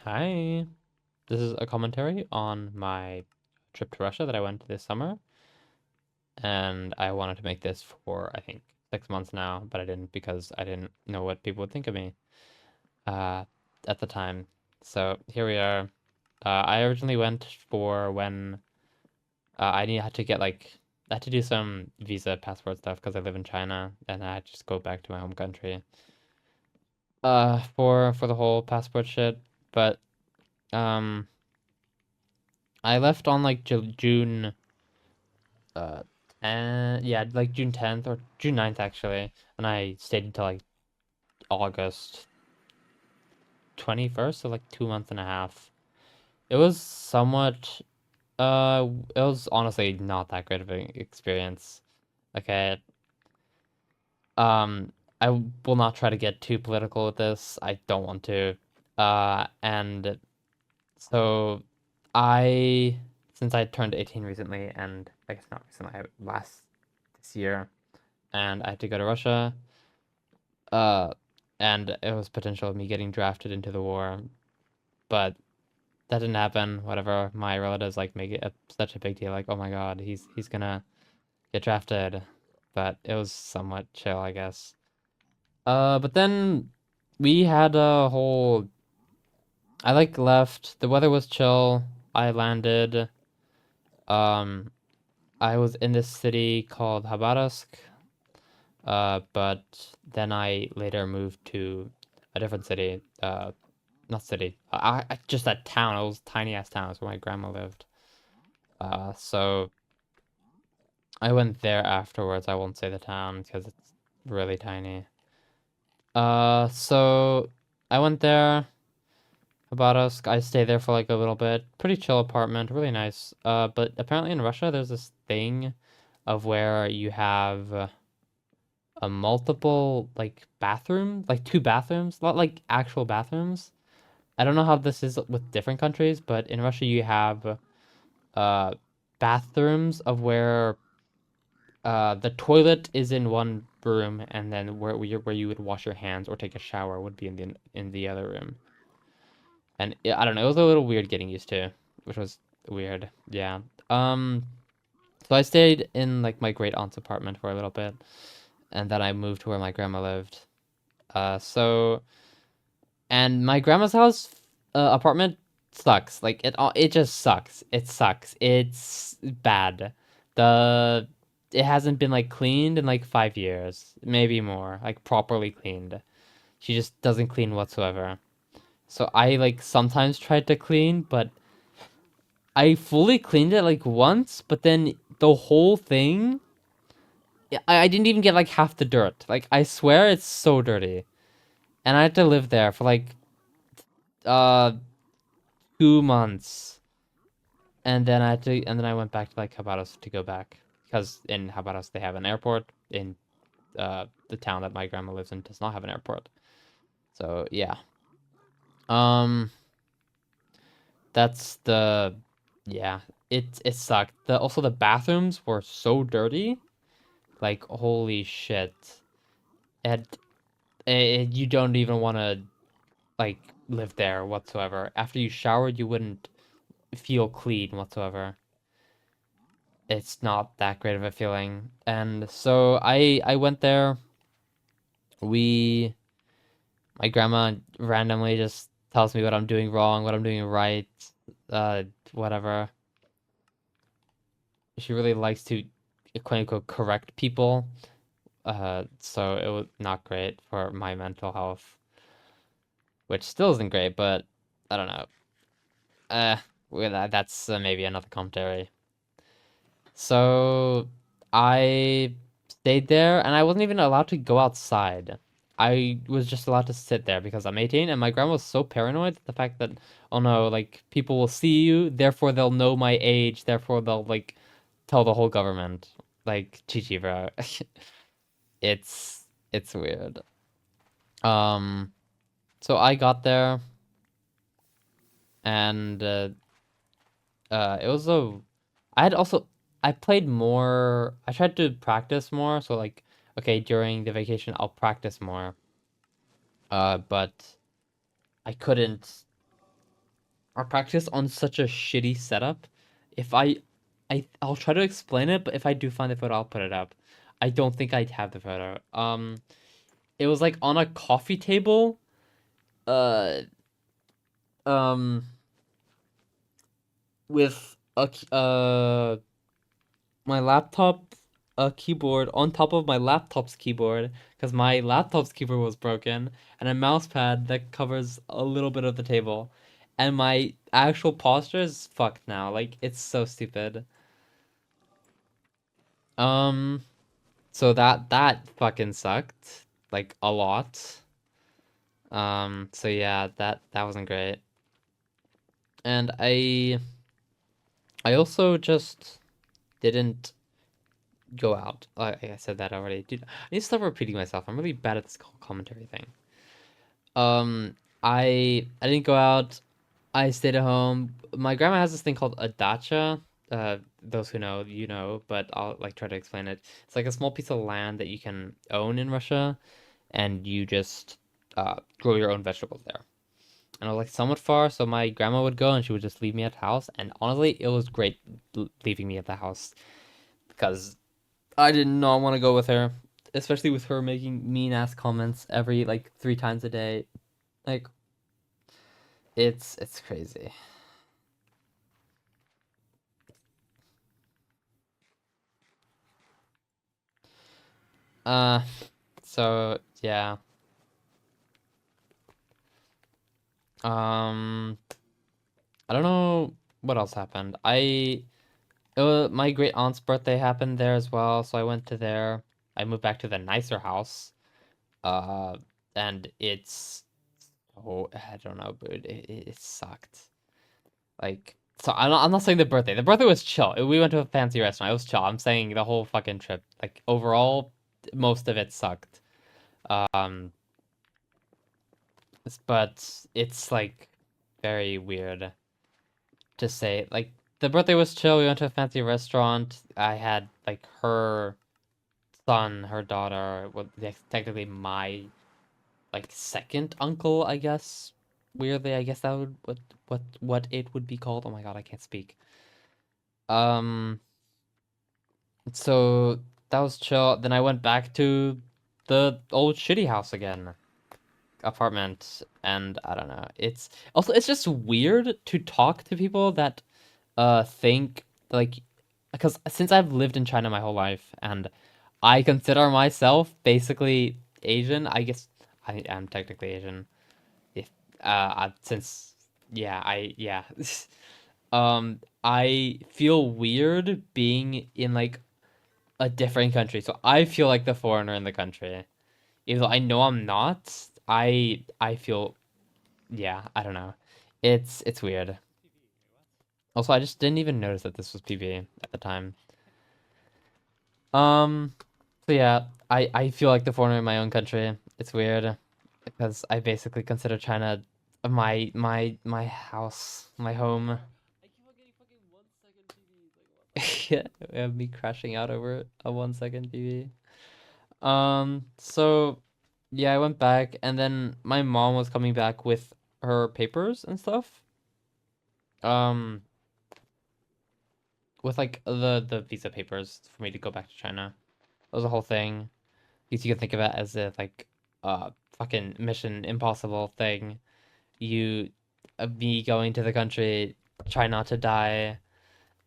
Hi. This is a commentary on my trip to Russia that I went this summer, and I wanted to make this for, I think, 6 months now, but I didn't because I didn't know what people would think of me uh, at the time. So here we are. I originally went for when had to get I had to do some visa passport stuff because I live in China, and I had to just go back to my home country for the whole passport shit. But um, I left on like June. uh and yeah, like June 10th or June 9th actually, and I stayed until like August 21st, so like 2 months and a half. It was somewhat it was honestly not that great of an experience. Okay. I will not try to get too political with this. I don't want to. And so I since I turned 18 recently, and I guess not recently, last this year, and I had to go to Russia. Uh, and it was potential of me getting drafted into the war, but that didn't happen. Whatever, my relatives like make it such a big deal, like, oh my God, he's gonna get drafted, but it was somewhat chill, I guess. But then we had a whole. I like left. The weather was chill. I landed. Um, I was in this city called Habarovsk. But then I later moved to a different city. Not city. Just that town. It was tiny ass town. It's where my grandma lived. So I went there afterwards. I won't say the town because it's really tiny. So I went there about us. I stayed there for like a little bit. Pretty chill apartment, really nice. But apparently in Russia there's this thing of where you have a multiple like bathroom, like two bathrooms, not like actual bathrooms. I don't know how this is with different countries, but in Russia you have uh bathrooms of where the toilet is in one room, and then where you would wash your hands or take a shower would be in the other room. And I don't know, it was a little weird getting used to, which was weird. Yeah. Um so I stayed in like my great aunt's apartment for a little bit, and then I moved to where my grandma lived. So and my grandma's house apartment sucks. Like it just sucks. It sucks. It's bad. The it hasn't been like cleaned in like 5 years, maybe more, like properly cleaned. She just doesn't clean whatsoever. So I like sometimes tried to clean, but I fully cleaned it like once, but then the whole thing, I didn't even get like half the dirt. Like I swear it's so dirty. And I had to live there for like uh 2 months. And then I went back to like Habarovsk to go back because in Habarovsk they have an airport. In the town that my grandma lives in does not have an airport. So yeah, um, that's the yeah. It sucked. The bathrooms were so dirty. Like holy shit. And you don't even want to like live there whatsoever. After you showered, you wouldn't feel clean whatsoever. It's not that great of a feeling. And so I went there. We My grandma randomly just tells me what I'm doing wrong, what I'm doing right, uh whatever. She really likes to quote unquote correct people. So it was not great for my mental health, which still isn't great, but I don't know. Uh that's maybe another commentary. So I stayed there, and I wasn't even allowed to go outside. I was just allowed to sit there because I'm 18, and my grandma was so paranoid the fact that, oh no, like people will see you, therefore they'll know my age, therefore they'll like tell the whole government. Like, Chichi, bro. It's weird. Um, so I got there, and it was a I had also I played more. I tried to practice more. So like, okay, during the vacation, I'll practice more. But I couldn't. our practice on such a shitty setup. If I'll try to explain it, but if I do find the photo, I'll put it up. I don't think I'd have the photo. It was like on a coffee table. Uh, um, with my laptop keyboard on top of my laptop's keyboard because my laptop's keyboard was broken and a mouse pad that covers a little bit of the table. And my actual posture is fucked now. Like it's so stupid. Um so that fucking sucked like a lot. So yeah, that wasn't great. And I also just didn't go out. I said that already. Dude, I need to stop repeating myself. I'm really bad at this commentary thing. Um, I didn't go out. I stayed at home. My grandma has this thing called a dacha. Those who know, you know, but I'll like try to explain it. It's like a small piece of land that you can own in Russia, and you just grow your own vegetables there. And I was like somewhat far, so my grandma would go and she would just leave me at the house. And honestly, it was great leaving me at the house because I did not want to go with her, especially with her making mean ass comments every like 3 times a day. Like it's crazy. Uh, so yeah. Um, I don't know what else happened. My great aunt's birthday happened there as well, so I went to there. I moved back to the nicer house. Uh, and it's oh I don't know, but it sucked. Like, so I'm not saying the birthday. The birthday was chill. We went to a fancy restaurant. It was chill. I'm saying the whole fucking trip. Like overall, most of it sucked. Um, but it's like very weird to say. Like the birthday was chill. We went to a fancy restaurant. I had like her son, her daughter, well, technically my like second uncle, I guess. Weirdly, I guess that would what it would be called. Oh my God, I can't speak. Um, so that was chill. Then I went back to the old shitty house again, apartment, and I don't know. It's just weird to talk to people that think like because since I've lived in China my whole life and I consider myself basically Asian, I guess I am technically Asian. If since yeah, yeah. I feel weird being in like a different country. So I feel like the foreigner in the country. Even though I know I'm not, I feel yeah, I don't know. It's weird. Also, I just didn't even notice that this was PB at the time. Um, so yeah, I feel like the foreigner in my own country. It's weird because I basically consider China my house, my home. I keep on getting fucking 1 second PBs. Like what? Yeah, we have me crashing out over a 1 second PB. So yeah, I went back and then my mom was coming back with her papers and stuff. Um, with like the visa papers for me to go back to China. That was a whole thing. Because you can think of it as a like fucking Mission Impossible thing. You me going to the country, try not to die,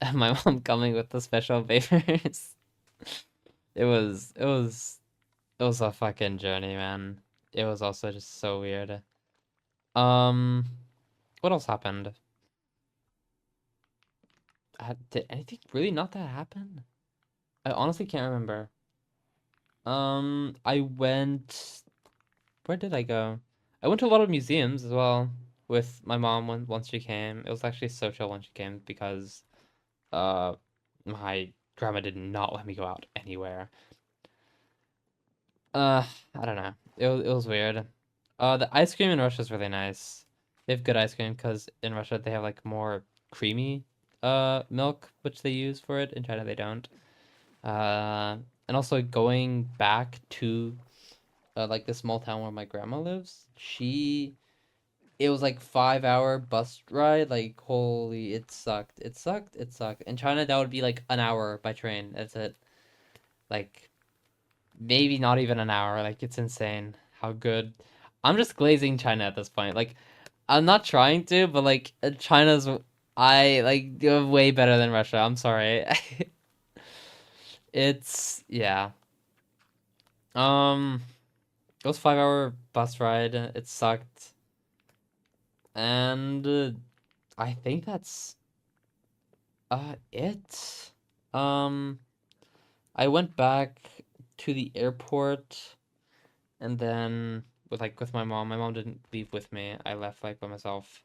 and my mom coming with the special papers. It was a fucking journey, man. It was also just so weird. Um, what else happened? Did anything really not that happen? I honestly can't remember. I went. Where did I go? I went to a lot of museums as well with my mom once she came. It was actually so chill when she came because uh my grandma did not let me go out anywhere. I don't know. It was weird. The ice cream in Russia is really nice. They have good ice cream because in Russia they have like more creamy milk which they use for it. In China they don't. And also going back to like the small town where my grandma lives, she it was like 5 hour bus ride. Like holy, it sucked. It sucked. It sucked. In China, that would be like an hour by train. That's it. Like maybe not even an hour. Like it's insane how good. I'm just glazing China at this point. Like I'm not trying to, but like China's I like do way better than Russia. I'm sorry. It's yeah. Um, it was 5 hour bus ride. It sucked, and I think that's it. Um, I went back to the airport, and then with my mom. My mom didn't leave with me. I left like by myself.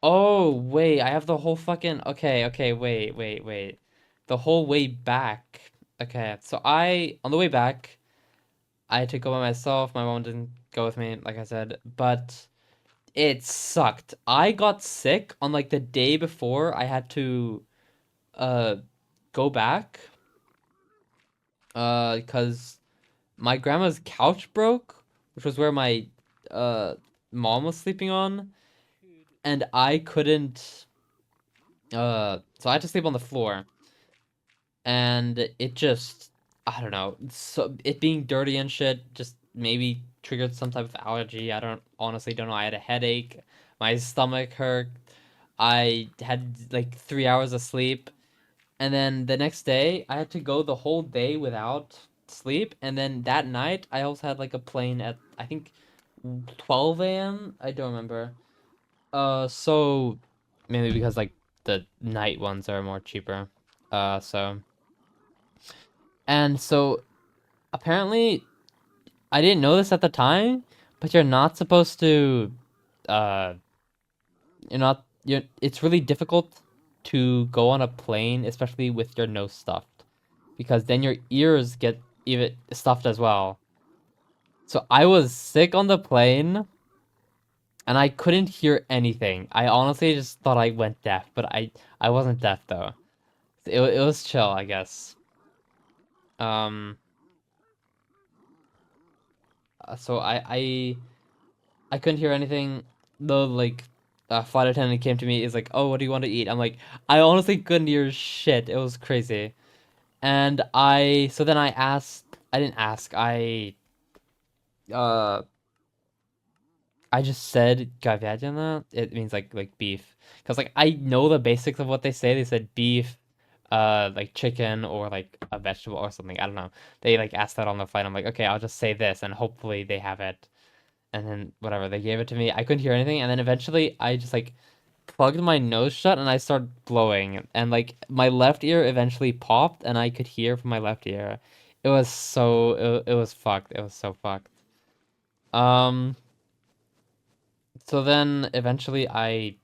Oh, wait, I have the whole fucking okay, wait. The whole way back. Okay, so on the way back, I had to go by myself. My mom didn't go with me, like I said, but it sucked. I got sick on like the day before I had to uh go back because my grandma's couch broke, which was where my uh mom was sleeping on, and I couldn't so I had to sleep on the floor, and it just I don't know, so it being dirty and shit just maybe triggered some type of allergy. I don't honestly don't know. I had a headache, my stomach hurt. I had like 3 hours of sleep, and then the next day I had to go the whole day without sleep, and then that night I also had like a plane at I think 12 a.m. I don't remember. So mainly because like the night ones are more cheaper. So and so apparently I didn't know this at the time, but you're not supposed to uh you're not you're it's really difficult to go on a plane, especially with your nose stuffed, because then your ears get even stuffed as well. So I was sick on the plane and I couldn't hear anything. I honestly just thought I went deaf, but I wasn't deaf though. It was chill, I guess. Um so I couldn't hear anything. The like flight attendant came to me is like, "Oh, what do you want to eat?" I'm like, "I honestly couldn't hear shit. It was crazy." And so then I asked, I didn't ask. Uh I just said говядина. It means like beef. Cuz like I know the basics of what they say. They said beef, like chicken or like a vegetable or something. I don't know. They like asked that on the flight. I'm like, "Okay, I'll just say this and hopefully they have it." And then whatever, they gave it to me. I couldn't hear anything, and then eventually I just like plugged my nose shut and I started blowing, and like my left ear eventually popped, and I could hear from my left ear. It was fucked. It was so fucked. Um, so then eventually I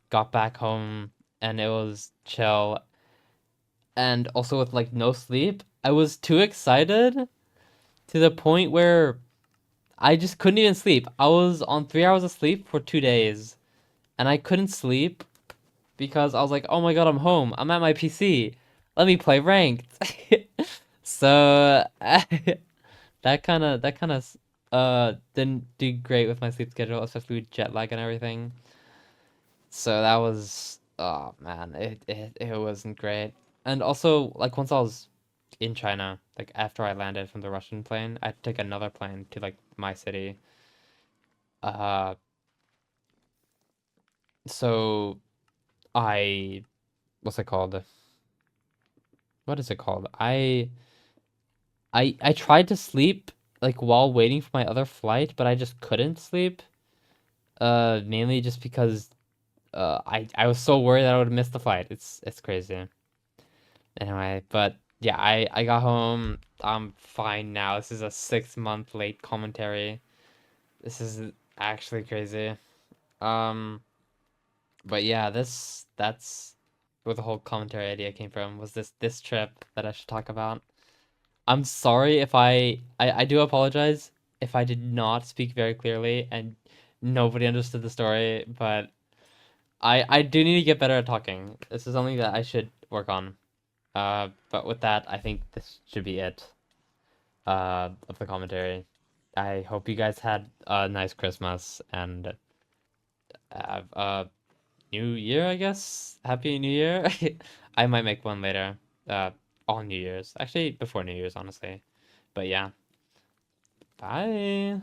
got back home and it was chill, and also with like no sleep. I was too excited to the point where I just couldn't even sleep. I was on 3 hours of sleep for 2 days, and I couldn't sleep because I was like, "Oh my God, I'm home. I'm at my PC. Let me play ranked." So that kind of didn't do great with my sleep schedule, especially with jet lag and everything. So that was oh man, it wasn't great. And also like once I was in China, like after I landed from the Russian plane, I had to take another plane to like my city. Uh, so I what's it called? What is it called? I tried to sleep like while waiting for my other flight, but I just couldn't sleep. Mainly just because I was so worried that I would miss the flight. It's crazy. Anyway, but yeah, I got home. I'm fine now. This is a 6 month late commentary. This is actually crazy. Um, but yeah, that's where the whole commentary idea came from. Was this trip that I should talk about? I'm sorry if I do apologize if I did not speak very clearly and nobody understood the story, but I do need to get better at talking. This is something that I should work on. But with that, I think this should be it of the commentary. I hope you guys had a nice Christmas and New Year, I guess. Happy New Year. I might make one later. On New Year's. Actually, before New Year's, honestly. But yeah. Bye.